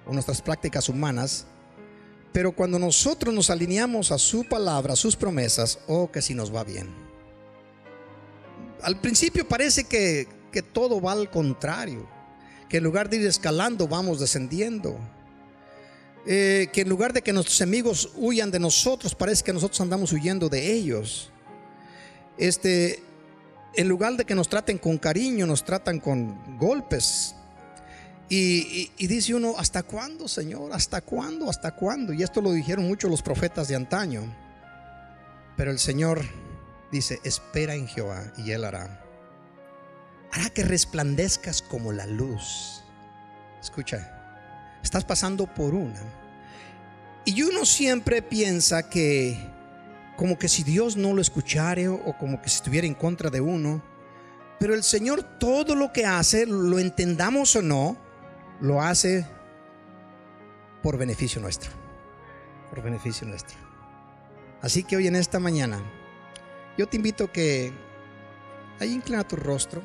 o nuestras prácticas humanas. Pero cuando nosotros nos alineamos a su palabra, a sus promesas, que si nos va bien. Al principio parece que todo va al contrario, que en lugar de ir escalando vamos descendiendo, que en lugar de que nuestros enemigos huyan de nosotros, parece que nosotros andamos huyendo de ellos. En lugar de que nos traten con cariño, nos tratan con golpes. Y dice uno: ¿hasta cuándo, Señor? ¿Hasta cuándo? ¿Hasta cuándo? Y esto lo dijeron muchos los profetas de antaño. Pero el Señor dice: espera en Jehová y Él hará que resplandezcas como la luz. Escucha, estás pasando por una. Y uno siempre piensa que como que si Dios no lo escuchara, o como que si estuviera en contra de uno. Pero el Señor, todo lo que hace, lo entendamos o no, lo hace por beneficio nuestro. Por beneficio nuestro. Así que hoy, en esta mañana, yo te invito a que ahí inclina tu rostro.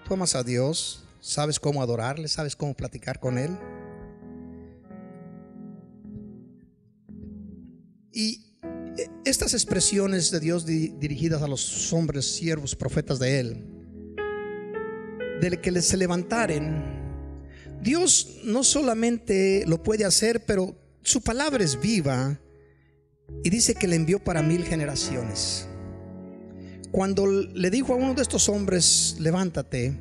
Tú amas a Dios, sabes cómo adorarle, sabes cómo platicar con Él. Y estas expresiones de Dios dirigidas a los hombres, siervos, profetas de Él, de que se levantaren, Dios no solamente lo puede hacer, pero su palabra es viva y dice que le envió para 1000 generaciones. Cuando le dijo a uno de estos hombres, levántate,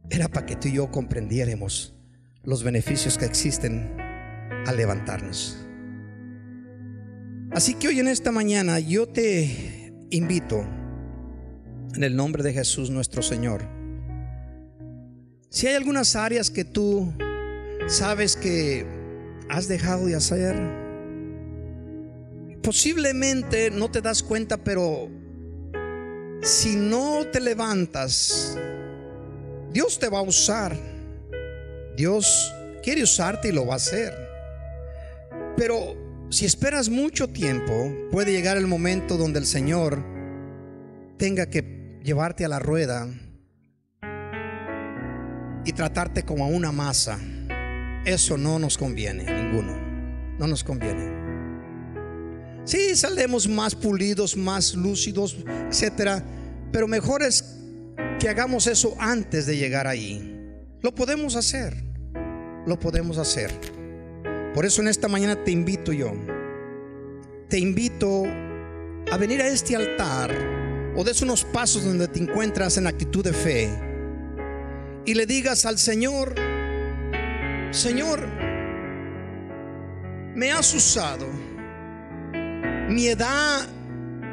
era para que tú y yo comprendiéramos los beneficios que existen al levantarnos. Así que hoy en esta mañana yo te invito, en el nombre de Jesús nuestro Señor, si hay algunas áreas que tú sabes que has dejado de hacer, posiblemente no te das cuenta, pero si no te levantas, Dios te va a usar. Dios quiere usarte y lo va a hacer. Pero si esperas mucho tiempo, puede llegar el momento donde el Señor tenga que llevarte a la rueda y tratarte como a una masa. Eso no nos conviene a ninguno. No nos conviene. Sí, saldremos más pulidos, más lúcidos, etcétera, pero mejor es que hagamos eso antes de llegar ahí. Lo podemos hacer. Lo podemos hacer. Por eso en esta mañana te invito a venir a este altar, o des unos pasos donde te encuentras en actitud de fe, y le digas al Señor: Señor, me has usado. Mi edad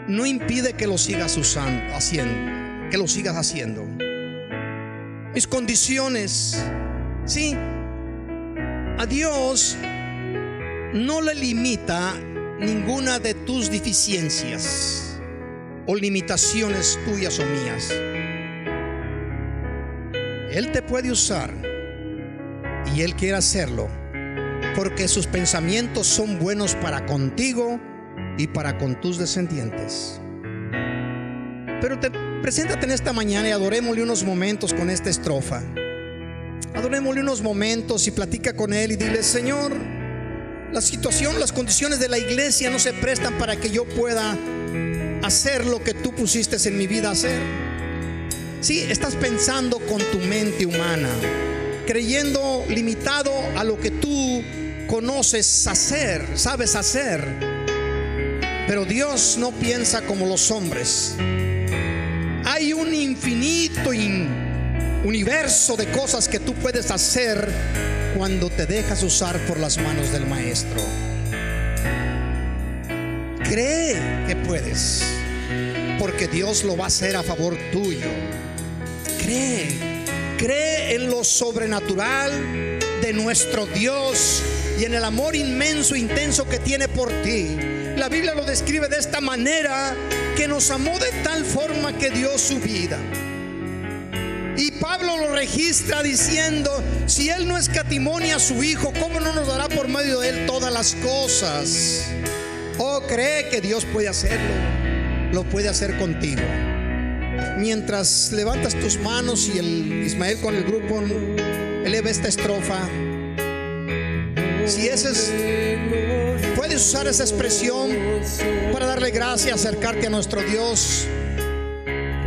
no impide que lo sigas haciendo. Mis condiciones, sí, a Dios no le limita ninguna de tus deficiencias o limitaciones tuyas o mías. Él te puede usar y Él quiere hacerlo, porque sus pensamientos son buenos para contigo y para con tus descendientes. Pero preséntate en esta mañana y adorémosle unos momentos con esta estrofa. Adorémosle unos momentos y platica con Él y dile: Señor, la situación, las condiciones de la iglesia no se prestan para que yo pueda hacer lo que tú pusiste en mi vida hacer. Sí, estás pensando con tu mente humana, creyendo limitado a lo que tú conoces hacer, sabes hacer. Pero Dios no piensa como los hombres. Hay un infinito universo de cosas que tú puedes hacer cuando te dejas usar por las manos del Maestro. Cree que puedes, porque Dios lo va a hacer a favor tuyo. Cree en lo sobrenatural de nuestro Dios y en el amor inmenso, intenso que tiene por ti. La Biblia lo describe de esta manera, que nos amó de tal forma que dio su vida. Y Pablo lo registra diciendo: si Él no escatimonia a su Hijo, ¿cómo no nos dará por medio de Él todas las cosas? Oh, cree que Dios puede hacerlo. Lo puede hacer contigo. Mientras levantas tus manos y el Ismael con el grupo eleva esta estrofa, si ese es, puedes usar esa expresión para darle gracias, acercarte a nuestro Dios.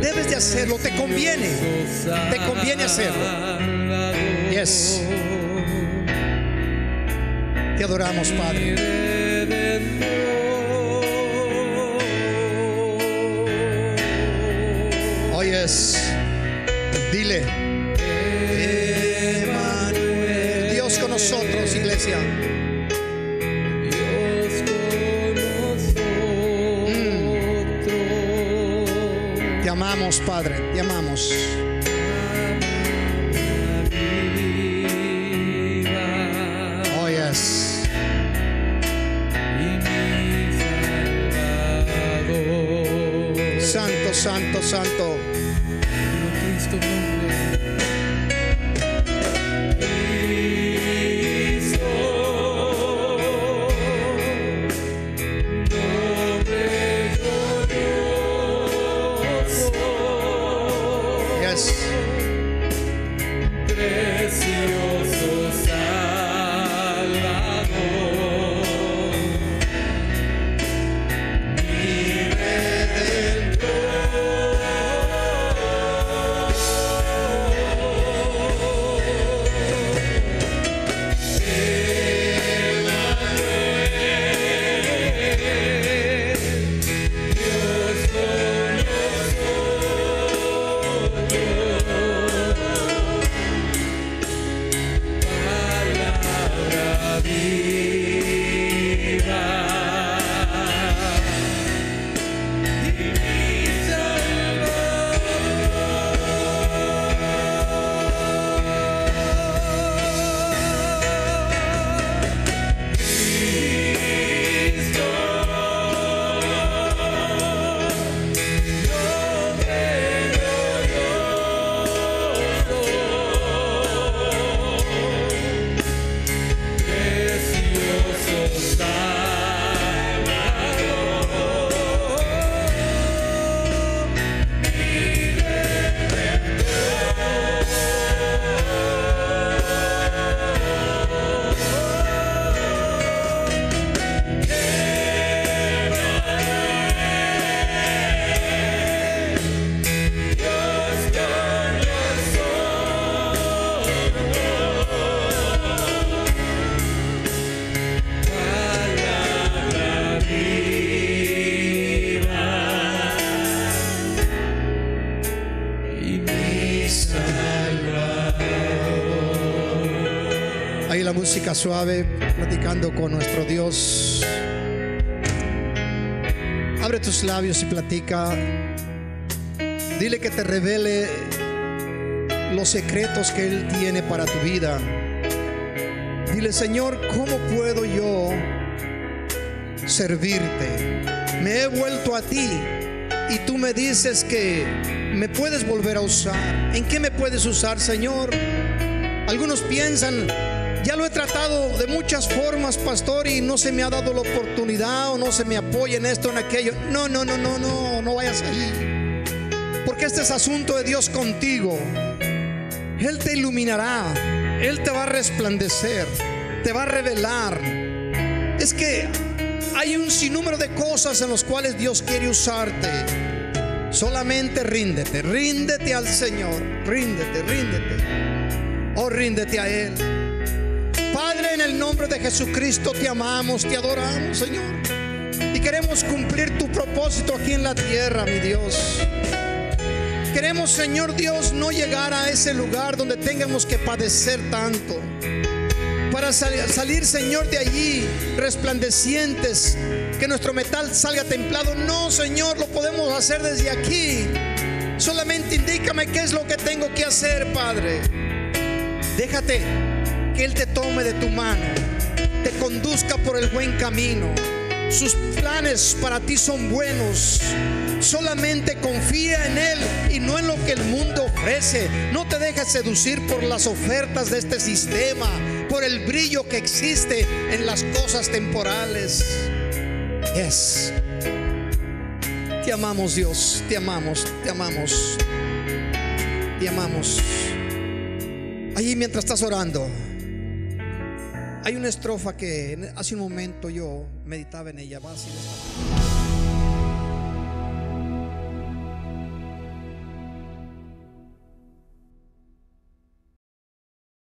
Debes de hacerlo, te conviene hacerlo. Yes. Te adoramos, Padre. Oh, yes. Dile: Emmanuel, Dios con nosotros, iglesia. Te amamos, Padre, te amamos. Oh, yes. Santo, santo, santo. música suave, platicando con nuestro Dios. Abre tus labios y platica. Dile que te revele los secretos que Él tiene para tu vida. Dile: Señor, ¿cómo puedo yo servirte? Me he vuelto a ti y tú me dices que me puedes volver a usar. ¿En qué me puedes usar, Señor? Algunos piensan: ya lo he tratado de muchas formas, pastor, y no se me ha dado la oportunidad, o no se me apoya en esto, en aquello. No vayas ahí, porque este es asunto de Dios contigo. Él te iluminará, Él te va a resplandecer, te va a revelar. Es que hay un sinnúmero de cosas en las cuales Dios quiere usarte. Solamente ríndete, ríndete al Señor, ríndete. Oh, ríndete a Él. Padre, en el nombre de Jesucristo te amamos, te adoramos, Señor, y queremos cumplir tu propósito aquí en la tierra, mi Dios. Queremos, Señor Dios, no llegar a ese lugar donde tengamos que padecer tanto, para salir, Señor, de allí resplandecientes, que nuestro metal salga templado. No, Señor, lo podemos hacer desde aquí. Solamente indícame qué es lo que tengo que hacer, Padre. Déjate que Él te tome de tu mano, te conduzca por el buen camino. Sus planes para ti son buenos. Solamente confía en Él y no en lo que el mundo ofrece. No te dejes seducir por las ofertas de este sistema, por el brillo que existe en las cosas temporales. Yes. Te amamos, Dios, te amamos, te amamos, te amamos. Allí, mientras estás orando, hay una estrofa que hace un momento yo meditaba en ella. Va así de esta manera.